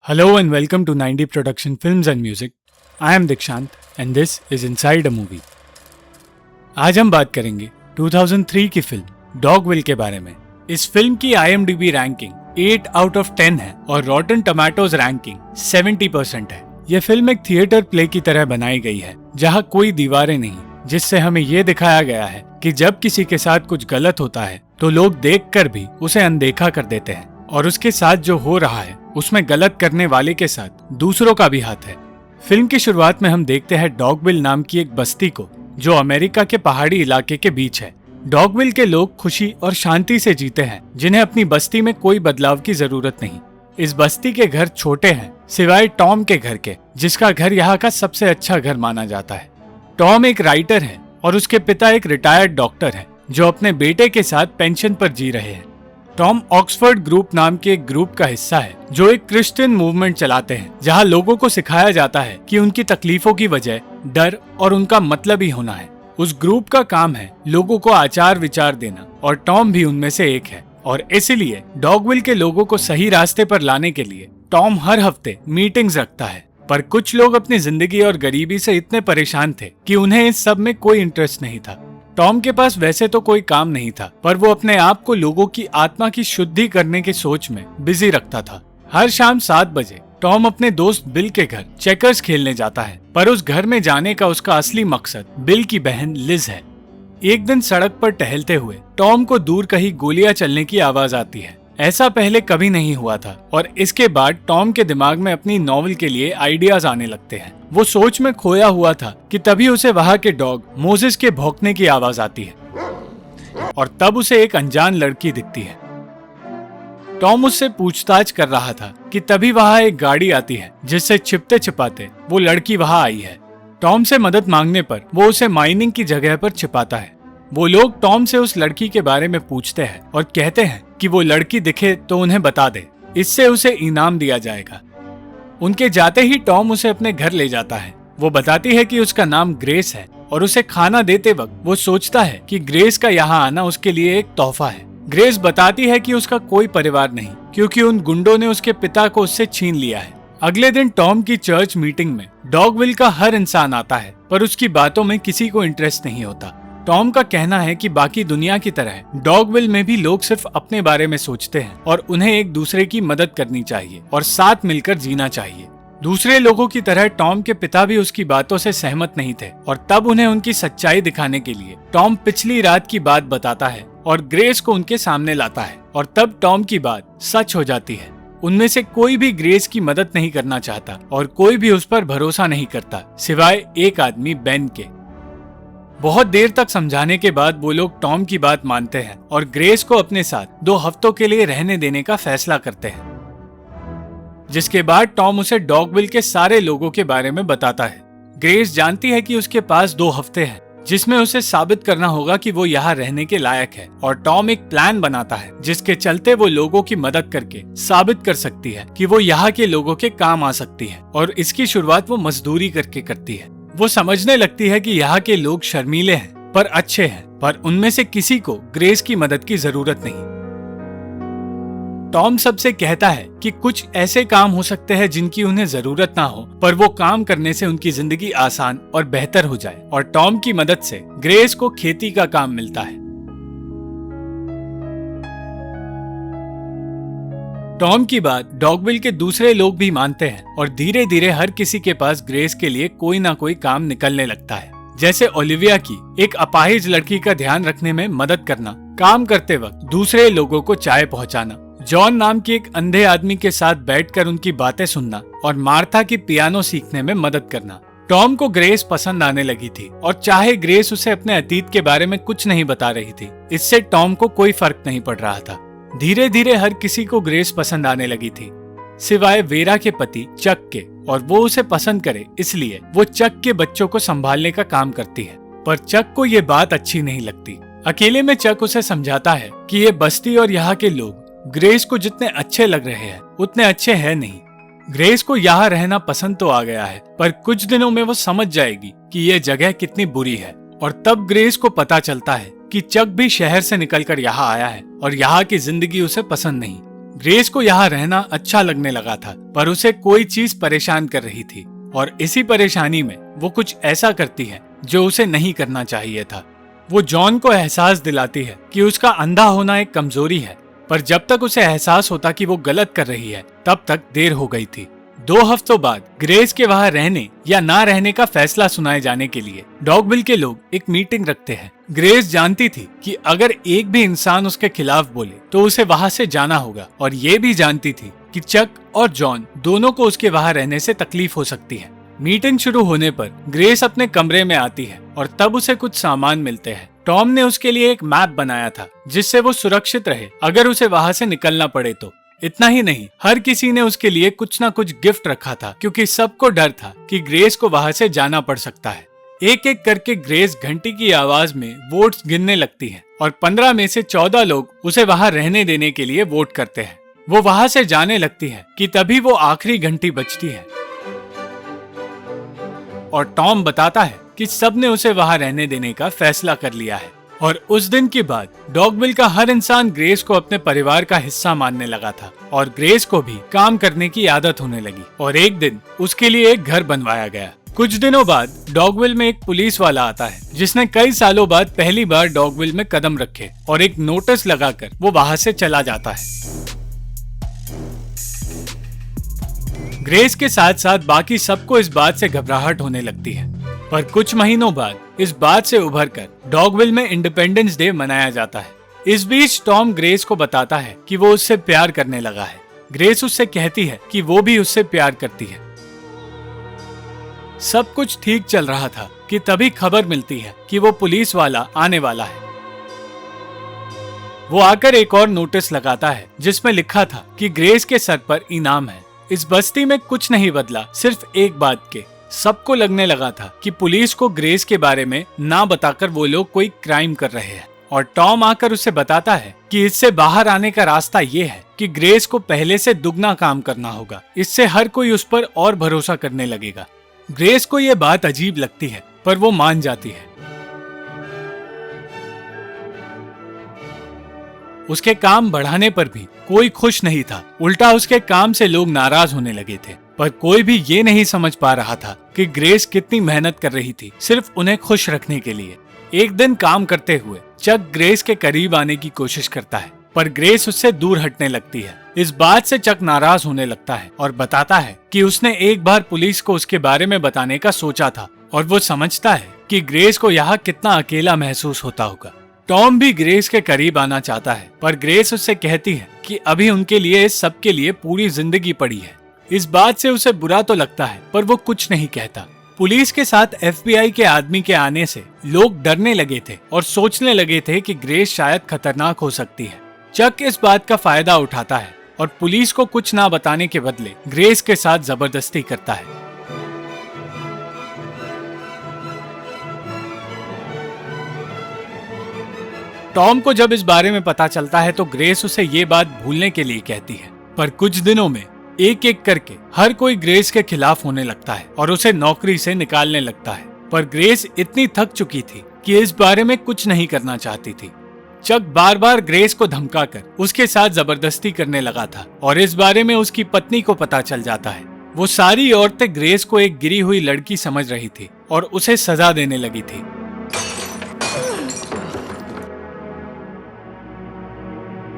Hello and welcome to 90 Production Films and Music. I am Dikshant and this is Inside a Movie. आज हम बात करेंगे 2003 की film डॉगविल के बारे में। इस फिल्म की IMDb रैंकिंग 8 आउट ऑफ 10 है और रॉटन टोमेटोज रैंकिंग 70% है। यह फिल्म एक थिएटर प्ले की तरह बनाई गई है जहां कोई दीवारें नहीं, जिससे हमें यह दिखाया गया है कि जब किसी के साथ कुछ गलत होता है तो लोग देखकर भी उसे अनदेखा कर देते हैं और उसके साथ जो हो रहा है उसमें गलत करने वाले के साथ दूसरों का भी हाथ है। फिल्म की शुरुआत में हम देखते हैं डॉगविल नाम की एक बस्ती को जो अमेरिका के पहाड़ी इलाके के बीच है। डॉगविल के लोग खुशी और शांति से जीते हैं, जिन्हें अपनी बस्ती में कोई बदलाव की जरूरत नहीं। इस बस्ती के घर छोटे हैं सिवाय टॉम के घर के, जिसका घर यहाँ का सबसे अच्छा घर माना जाता है। टॉम एक राइटर है और उसके पिता एक रिटायर्ड डॉक्टर है जो अपने बेटे के साथ पेंशन पर जी रहे हैं। टॉम ऑक्सफोर्ड ग्रुप नाम के एक ग्रुप का हिस्सा है जो एक क्रिश्चियन मूवमेंट चलाते हैं जहां लोगों को सिखाया जाता है कि उनकी तकलीफों की वजह डर और उनका मतलब ही होना है। उस ग्रुप का काम है लोगों को आचार विचार देना और टॉम भी उनमें से एक है और इसीलिए डॉगविल के लोगों को सही रास्ते पर लाने के लिए टॉम हर हफ्ते मीटिंग्स रखता है। पर कुछ लोग अपनी जिंदगी और गरीबी से इतने परेशान थे कि उन्हें इस सब में कोई इंटरेस्ट नहीं था। टॉम के पास वैसे तो कोई काम नहीं था, पर वो अपने आप को लोगों की आत्मा की शुद्धि करने की सोच में बिजी रखता था। हर शाम 7 बजे टॉम अपने दोस्त बिल के घर चेकर्स खेलने जाता है, पर उस घर में जाने का उसका असली मकसद बिल की बहन लिज है। एक दिन सड़क पर टहलते हुए टॉम को दूर कहीं गोलियां चलने की आवाज आती है। ऐसा पहले कभी नहीं हुआ था और इसके बाद टॉम के दिमाग में अपनी नॉवेल के लिए आइडियाज आने लगते हैं। वो सोच में खोया हुआ था कि तभी उसे वहां के डॉग मोजेस के भौंकने की आवाज आती है और तब उसे एक अनजान लड़की दिखती है। टॉम उससे पूछताछ कर रहा था कि तभी वहां एक गाड़ी आती है जिससे छिपते छिपाते वो लड़की वहां आई है। टॉम से मदद मांगने पर वो उसे माइनिंग की जगह पर छिपाता है। वो लोग टॉम से उस लड़की के बारे में पूछते हैं और कहते हैं कि वो लड़की दिखे तो उन्हें बता दे, इससे उसे इनाम दिया जाएगा। उनके जाते ही टॉम उसे अपने घर ले जाता है। वो बताती है कि उसका नाम ग्रेस है और उसे खाना देते वक्त वो सोचता है कि ग्रेस का यहाँ आना उसके लिए एक तोहफा है। ग्रेस बताती है कि उसका कोई परिवार नहीं, क्योंकि उन गुंडों ने उसके पिता को उससे छीन लिया है। अगले दिन टॉम की चर्च मीटिंग में डॉगविल का हर इंसान आता है, पर उसकी बातों में किसी को इंटरेस्ट नहीं होता। टॉम का कहना है कि बाकी दुनिया की तरह डॉगविल में भी लोग सिर्फ अपने बारे में सोचते हैं और उन्हें एक दूसरे की मदद करनी चाहिए और साथ मिलकर जीना चाहिए। दूसरे लोगों की तरह टॉम के पिता भी उसकी बातों से सहमत नहीं थे और तब उन्हें उनकी सच्चाई दिखाने के लिए टॉम पिछली रात की बात बताता है और ग्रेस को उनके सामने लाता है और तब टॉम की बात सच हो जाती है। उनमें से कोई भी ग्रेस की मदद नहीं करना चाहता और कोई भी उस पर भरोसा नहीं करता सिवाय एक आदमी बेन के। बहुत देर तक समझाने के बाद वो लोग टॉम की बात मानते हैं और ग्रेस को अपने साथ 2 हफ्तों के लिए रहने देने का फैसला करते हैं, जिसके बाद टॉम उसे डॉगविल के सारे लोगों के बारे में बताता है। ग्रेस जानती है कि उसके पास 2 हफ्ते हैं जिसमें उसे साबित करना होगा कि वो यहाँ रहने के लायक है और टॉम एक प्लान बनाता है जिसके चलते वो लोगों की मदद करके साबित कर सकती है कि वो यहाँ के लोगों के काम आ सकती है और इसकी शुरुआत वो मजदूरी करके करती है। वो समझने लगती है कि यहाँ के लोग शर्मीले हैं पर अच्छे हैं, पर उनमें से किसी को ग्रेस की मदद की जरूरत नहीं। टॉम सबसे कहता है कि कुछ ऐसे काम हो सकते हैं जिनकी उन्हें जरूरत ना हो, पर वो काम करने से उनकी जिंदगी आसान और बेहतर हो जाए और टॉम की मदद से ग्रेस को खेती का काम मिलता है। टॉम की बात डॉगविल के दूसरे लोग भी मानते हैं और धीरे धीरे हर किसी के पास ग्रेस के लिए कोई ना कोई काम निकलने लगता है, जैसे ओलिविया की एक अपाहिज लड़की का ध्यान रखने में मदद करना, काम करते वक्त दूसरे लोगों को चाय पहुंचाना, जॉन नाम के एक अंधे आदमी के साथ बैठकर उनकी बातें सुनना और मार्था की पियानो सीखने में मदद करना। टॉम को ग्रेस पसंद आने लगी थी और चाहे ग्रेस उसे अपने अतीत के बारे में कुछ नहीं बता रही थी, इससे टॉम को कोई फर्क नहीं पड़ रहा था। धीरे धीरे हर किसी को ग्रेस पसंद आने लगी थी सिवाय वेरा के पति चक के, और वो उसे पसंद करे इसलिए वो चक के बच्चों को संभालने का काम करती है। पर चक को ये बात अच्छी नहीं लगती। अकेले में चक उसे समझाता है कि ये बस्ती और यहाँ के लोग ग्रेस को जितने अच्छे लग रहे हैं उतने अच्छे हैं नहीं। ग्रेस को यहाँ रहना पसंद तो आ गया है, पर कुछ दिनों में वो समझ जाएगी कि ये जगह कितनी बुरी है और तब ग्रेस को पता चलता है कि चक भी शहर से निकलकर यहाँ आया है और यहाँ की जिंदगी उसे पसंद नहीं। ग्रेस को यहाँ रहना अच्छा लगने लगा था, पर उसे कोई चीज परेशान कर रही थी और इसी परेशानी में वो कुछ ऐसा करती है जो उसे नहीं करना चाहिए था। वो जॉन को एहसास दिलाती है कि उसका अंधा होना एक कमजोरी है, पर जब तक उसे एहसास होता कि वो गलत कर रही है तब तक देर हो गई थी। 2 हफ्तों बाद ग्रेस के वहां रहने या ना रहने का फैसला सुनाए जाने के लिए डॉगविल के लोग एक मीटिंग रखते हैं। ग्रेस जानती थी कि अगर एक भी इंसान उसके खिलाफ बोले तो उसे वहां से जाना होगा, और ये भी जानती थी कि चक और जॉन दोनों को उसके वहां रहने से तकलीफ हो सकती है। मीटिंग शुरू होने पर ग्रेस अपने कमरे में आती है और तब उसे कुछ सामान मिलते हैं। टॉम ने उसके लिए एक मैप बनाया था जिससे वो सुरक्षित रहे अगर उसे वहां से निकलना पड़े तो। इतना ही नहीं, हर किसी ने उसके लिए कुछ ना कुछ गिफ्ट रखा था, क्योंकि सबको डर था कि ग्रेस को वहां से जाना पड़ सकता है। एक एक करके ग्रेस घंटी की आवाज में वोट्स गिनने लगती है और 15 में से 14 लोग उसे वहां रहने देने के लिए वोट करते हैं। वो वहां से जाने लगती है कि तभी वो आखिरी घंटी बजती है और टॉम बताता है कि सबने उसे वहां रहने देने का फैसला कर लिया है। और उस दिन के बाद डॉगविल का हर इंसान ग्रेस को अपने परिवार का हिस्सा मानने लगा था और ग्रेस को भी काम करने की आदत होने लगी और एक दिन उसके लिए एक घर बनवाया गया। कुछ दिनों बाद डॉगविल में एक पुलिस वाला आता है जिसने कई सालों बाद पहली बार डॉगविल में कदम रखे, और एक नोटिस लगाकर वो वहां से चला जाता है। ग्रेस के साथ साथ बाकी सबको इस बात से घबराहट होने लगती है, पर कुछ महीनों बाद इस बात से उभरकर डॉगविल में इंडिपेंडेंस डे मनाया जाता है। इस बीच टॉम ग्रेस को बताता है कि वो उससे प्यार करने लगा है। ग्रेस उससे कहती है कि वो भी उससे प्यार करती है। सब कुछ ठीक चल रहा था कि तभी खबर मिलती है कि वो पुलिस वाला आने वाला है। वो आकर एक और नोटिस लगाता है जिसमें लिखा था कि ग्रेस के सर पर इनाम है। इस बस्ती में कुछ नहीं बदला, सिर्फ एक बात के सबको लगने लगा था कि पुलिस को ग्रेस के बारे में ना बताकर वो लोग कोई क्राइम कर रहे हैं, और टॉम आकर उसे बताता है कि इससे बाहर आने का रास्ता ये है कि ग्रेस को पहले से दुगना काम करना होगा। इससे हर कोई उस पर और भरोसा करने लगेगा। ग्रेस को ये बात अजीब लगती है, पर वो मान जाती है। उसके काम बढ़ाने पर भी कोई खुश नहीं था, उल्टा उसके काम से लोग नाराज होने लगे थे। पर कोई भी ये नहीं समझ पा रहा था कि ग्रेस कितनी मेहनत कर रही थी सिर्फ उन्हें खुश रखने के लिए। एक दिन काम करते हुए चक ग्रेस के करीब आने की कोशिश करता है, पर ग्रेस उससे दूर हटने लगती है। इस बात से चक नाराज होने लगता है और बताता है कि उसने एक बार पुलिस को उसके बारे में बताने का सोचा था, और वो समझता है कि ग्रेस को यहाँ कितना अकेला महसूस होता होगा। टॉम भी ग्रेस के करीब आना चाहता है, पर ग्रेस उससे कहती है कि अभी उनके लिए इस सब के लिए पूरी जिंदगी पड़ी है। इस बात से उसे बुरा तो लगता है, पर वो कुछ नहीं कहता। पुलिस के साथ FBI के आदमी के आने से लोग डरने लगे थे और सोचने लगे थे कि ग्रेस शायद खतरनाक हो सकती है। चक इस बात का फायदा उठाता है और पुलिस को कुछ ना बताने के बदले ग्रेस के साथ जबरदस्ती करता है। टॉम को जब इस बारे में पता चलता है तो ग्रेस उसे ये बात भूलने के लिए कहती है, पर कुछ दिनों में एक एक करके हर कोई ग्रेस के खिलाफ होने लगता है और उसे नौकरी से निकालने लगता है। पर ग्रेस इतनी थक चुकी थी कि इस बारे में कुछ नहीं करना चाहती थी। चक बार बार ग्रेस को धमकाकर उसके साथ जबरदस्ती करने लगा था, और इस बारे में उसकी पत्नी को पता चल जाता है। वो सारी औरतें ग्रेस को एक गिरी हुई लड़की समझ रही थी और उसे सजा देने लगी थी।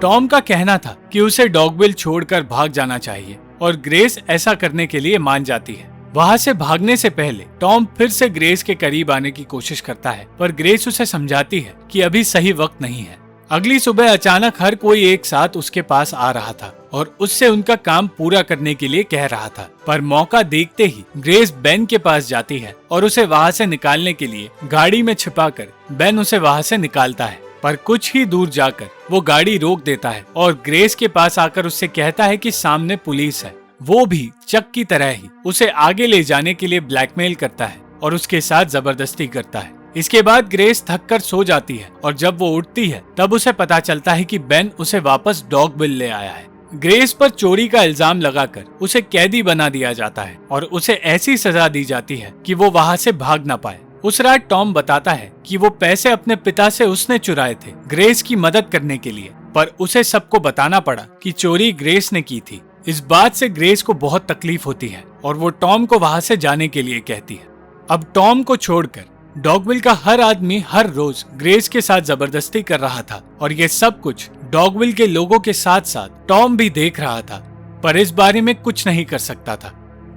टॉम का कहना था कि उसे डॉगविल छोड़कर भाग जाना चाहिए, और ग्रेस ऐसा करने के लिए मान जाती है। वहां से भागने से पहले टॉम फिर से ग्रेस के करीब आने की कोशिश करता है, पर ग्रेस उसे समझाती है कि अभी सही वक्त नहीं है। अगली सुबह अचानक हर कोई एक साथ उसके पास आ रहा था और उससे उनका काम पूरा करने के लिए कह रहा था, पर मौका देखते ही ग्रेस बेन के पास जाती है और उसे वहां से निकालने के लिए गाड़ी में छिपाकर बेन उसे वहां से निकालता है। पर कुछ ही दूर जाकर वो गाड़ी रोक देता है और ग्रेस के पास आकर उससे कहता है कि सामने पुलिस है। वो भी चक की तरह ही उसे आगे ले जाने के लिए ब्लैकमेल करता है और उसके साथ जबरदस्ती करता है। इसके बाद ग्रेस थक कर सो जाती है, और जब वो उठती है तब उसे पता चलता है कि बेन उसे वापस डॉगविल ले आया है। ग्रेस पर चोरी का इल्जाम लगाकर उसे कैदी बना दिया जाता है और उसे ऐसी सजा दी जाती है कि वो वहां से भाग ना पाए। उस रात टॉम बताता है कि वो पैसे अपने पिता से उसने चुराए थे ग्रेस की मदद करने के लिए, पर उसे सबको बताना पड़ा कि चोरी ग्रेस ने की थी। इस बात से ग्रेस को बहुत तकलीफ होती है और वो टॉम को वहां से जाने के लिए कहती है। अब टॉम को छोड़कर डॉगविल का हर आदमी हर रोज ग्रेस के साथ जबरदस्ती कर रहा था और ये सब कुछ डॉगविल के लोगों के साथ साथ टॉम भी देख रहा था, पर इस बारे में कुछ नहीं कर सकता था।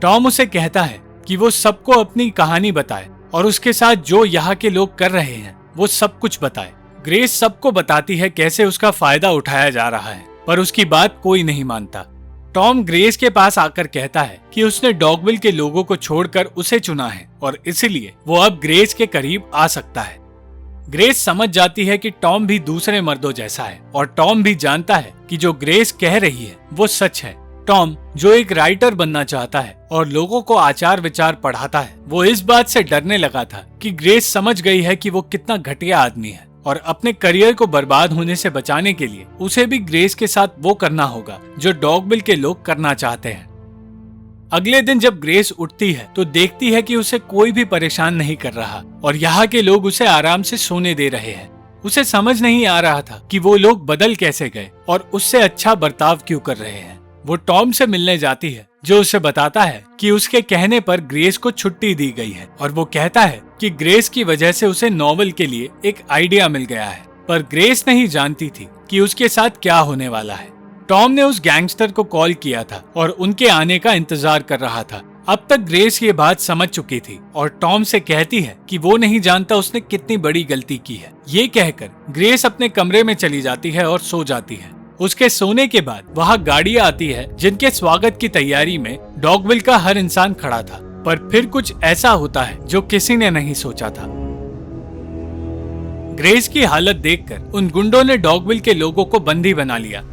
टॉम उसे कहता है कि वो सबको अपनी कहानी बताए और उसके साथ जो यहाँ के लोग कर रहे हैं वो सब कुछ बताए। ग्रेस सबको बताती है कैसे उसका फायदा उठाया जा रहा है, पर उसकी बात कोई नहीं मानता। टॉम ग्रेस के पास आकर कहता है कि उसने डॉगविल के लोगों को छोड़कर उसे चुना है और इसलिए वो अब ग्रेस के करीब आ सकता है। ग्रेस समझ जाती है कि टॉम भी दूसरे मर्दों जैसा है और टॉम भी जानता है कि जो ग्रेस कह रही है वो सच है। टॉम, जो एक राइटर बनना चाहता है और लोगों को आचार विचार पढ़ाता है, वो इस बात से डरने लगा था कि ग्रेस समझ गई है कि वो कितना घटिया आदमी है और अपने करियर को बर्बाद होने से बचाने के लिए उसे भी ग्रेस के साथ वो करना होगा जो डॉगविल के लोग करना चाहते हैं। अगले दिन जब ग्रेस उठती है तो देखती है कि उसे कोई भी परेशान नहीं कर रहा और यहाँ के लोग उसे आराम से सोने दे रहे हैं। उसे समझ नहीं आ रहा था कि वो लोग बदल कैसे गए और उससे अच्छा बर्ताव क्यों कर रहे हैं। वो टॉम से मिलने जाती है जो उसे बताता है कि उसके कहने पर ग्रेस को छुट्टी दी गई है और वो कहता है कि ग्रेस की वजह से उसे नॉवेल के लिए एक आइडिया मिल गया है, पर ग्रेस नहीं जानती थी कि उसके साथ क्या होने वाला है। टॉम ने उस गैंगस्टर को कॉल किया था और उनके आने का इंतजार कर रहा था। अब तक ग्रेस ये बात समझ चुकी थी और टॉम से कहती है कि वो नहीं जानता उसने कितनी बड़ी गलती की है। ये कहकर ग्रेस अपने कमरे में चली जाती है और सो जाती है। उसके सोने के बाद वहाँ गाड़ियाँ आती है जिनके स्वागत की तैयारी में डॉगविल का हर इंसान खड़ा था, पर फिर कुछ ऐसा होता है जो किसी ने नहीं सोचा था। ग्रेस की हालत देखकर उन गुंडों ने डॉगविल के लोगों को बंदी बना लिया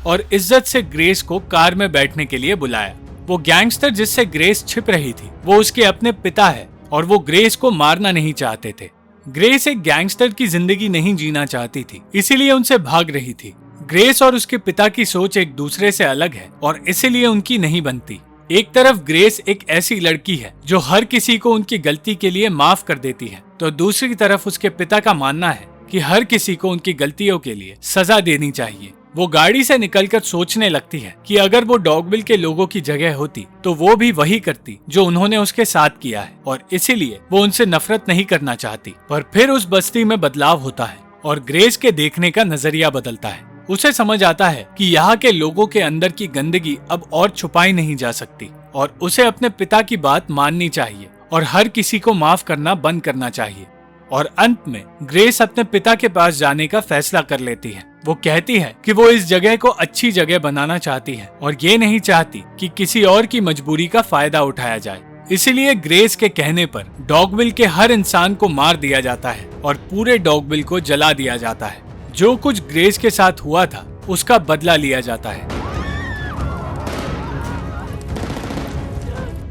और इज्जत से ग्रेस को कार में बैठने के लिए बुलाया। वो गैंगस्टर जिससे ग्रेस छिप रही थी वो उसके अपने पिता है और वो ग्रेस को मारना नहीं चाहते थे। ग्रेस एक गैंगस्टर की जिंदगी नहीं जीना चाहती थी, इसीलिए उनसे भाग रही थी। ग्रेस और उसके पिता की सोच एक दूसरे से अलग है और इसीलिए उनकी नहीं बनती। एक तरफ ग्रेस एक ऐसी लड़की है जो हर किसी को उनकी गलती के लिए माफ कर देती है, तो दूसरी तरफ उसके पिता का मानना है कि हर किसी को उनकी गलतियों के लिए सजा देनी चाहिए। वो गाड़ी से निकलकर सोचने लगती है कि अगर वो डॉगविल के लोगों की जगह होती तो वो भी वही करती जो उन्होंने उसके साथ किया है और इसीलिए वो उनसे नफरत नहीं करना चाहती। पर फिर उस बस्ती में बदलाव होता है और ग्रेस के देखने का नजरिया बदलता है। उसे समझ आता है कि यहाँ के लोगों के अंदर की गंदगी अब और छुपाई नहीं जा सकती और उसे अपने पिता की बात माननी चाहिए और हर किसी को माफ करना बंद करना चाहिए। और अंत में ग्रेस अपने पिता के पास जाने का फैसला कर लेती है। वो कहती है कि वो इस जगह को अच्छी जगह बनाना चाहती है और ये नहीं चाहती कि किसी और की मजबूरी का फायदा उठाया जाए। इसीलिए ग्रेस के कहने पर डॉगविल के हर इंसान को मार दिया जाता है और पूरे डॉगविल को जला दिया जाता है। जो कुछ ग्रेस के साथ हुआ था उसका बदला लिया जाता है।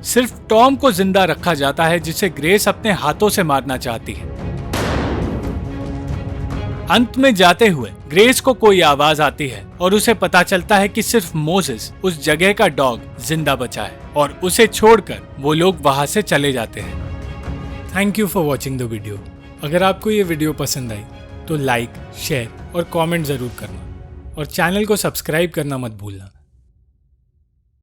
सिर्फ टॉम को जिंदा रखा जाता है जिसे ग्रेस अपने हाथों से मारना चाहती है। अंत में जाते हुए ग्रेस को कोई आवाज आती है और उसे पता चलता है कि सिर्फ मोसेस उस जगह का डॉग जिंदा बचा है और उसे छोड़कर वो लोग वहां से चले जाते हैं। Thank you for watching the video. अगर आपको ये वीडियो पसंद आई तो लाइक, शेयर और कमेंट जरूर करना और चैनल को सब्सक्राइब करना मत भूलना।